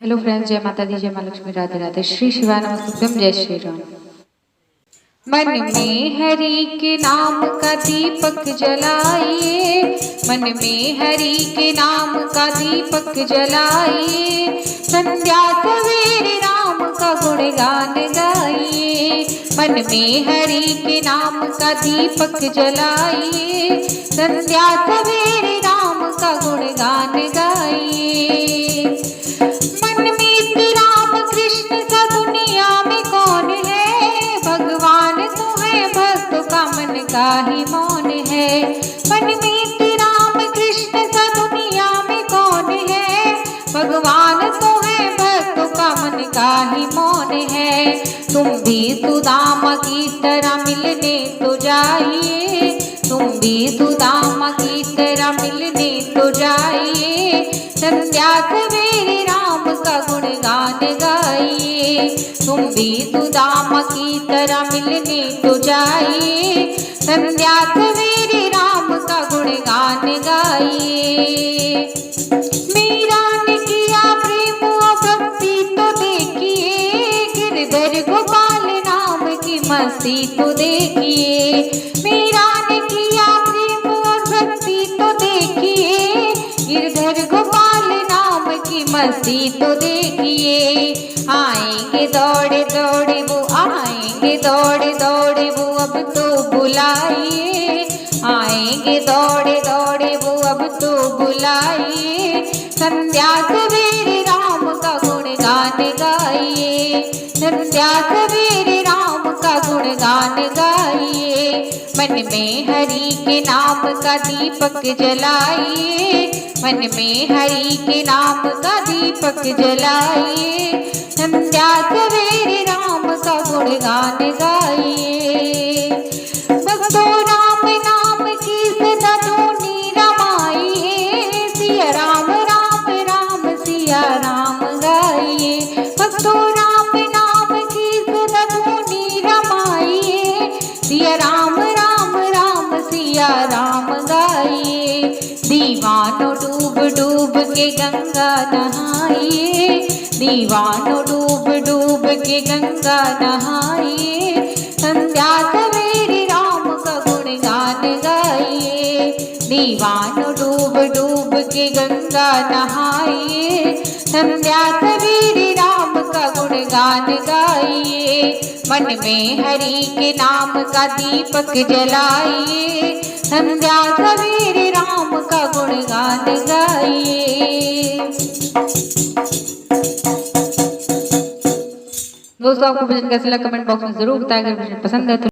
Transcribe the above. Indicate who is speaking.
Speaker 1: Hello friends, जय माता दी, जय माँ लक्ष्मी, राधे राधे, श्री शिवाय नमस्तुभ्यम, जय श्री राम। मन में हरि के नाम का दीपक जलाइए, मन में हरि के नाम का दीपक जलाइए, संध्या सवेरे राम का गुणगान गाइए। मन में हरि के नाम का दीपक जलाइए, संध्या सवेरे राम का गुणगान गाइए। मन में राम कृष्ण सा दुनिया में कौन है, भगवान तो है, भक्त का मन का ही मौन है। मन में राम कृष्ण सा दुनिया में कौन है, भगवान तो है, भक्त का मन का ही मौन है। तुम भी सुदामा की तरह मिलने तो जाइए, तुम भी सुदामा की तरह मिलने तो जाइए, संध्या सवेरे राम का गुणगान गाइए। तुम भी सुदामा की तरह मिलने तो जाइए, संध्या सवेरे राम का गुणगान गाइए। मीरा ने किया प्रेम और भक्ति तो देखिए, गिरधर गोपाल नाम की मस्ती तो देखिए। मीरा ने किया प्रेम और भक्ति तो देखिए, गिरधर गोपाल नाम की मस्ती तो देखिए। आएंगे दौड़े दौड़े वो, आएंगे दौड़े दौड़े वो, अब तो बुलाइए। आएंगे दौड़े दौड़े वो, अब तो बुलाइए, संध्या सवेरे राम का गुणगान गाइए, संध्या सवेरे राम का गुणगान गाइए। मन में हरि के नाम का दीपक जलाइए, मन में हरि के नाम का दीपक जलाइए, संध्या सवेरे राम का गुणगान गाइए। भक्तों राम नाम की सदा धुनी रमाइए, सिया राम राम राम सिया राम गाइए। भक्तों राम नाम की सदा धुनी रमाइए, सिया राम राम राम सिया राम गाइए। दीवानों डूब डूब के गंगा नहाइए, दीवानों डूब डूब के गंगा नहाइए, संध्या सवेरे राम का गुणगान गाइए। दीवानों डूब डूब के गंगा नहाइए, संध्या सवेरे राम का गुणगान गाइए। मन में हरि के नाम का दीपक जलाइए, संध्या सवेरे राम का गुणगान गाइए। दोस्तों, आपको भजन कैसा लगा कमेंट बॉक्स में जरूर बताएं। अगर भजन पसंद है तो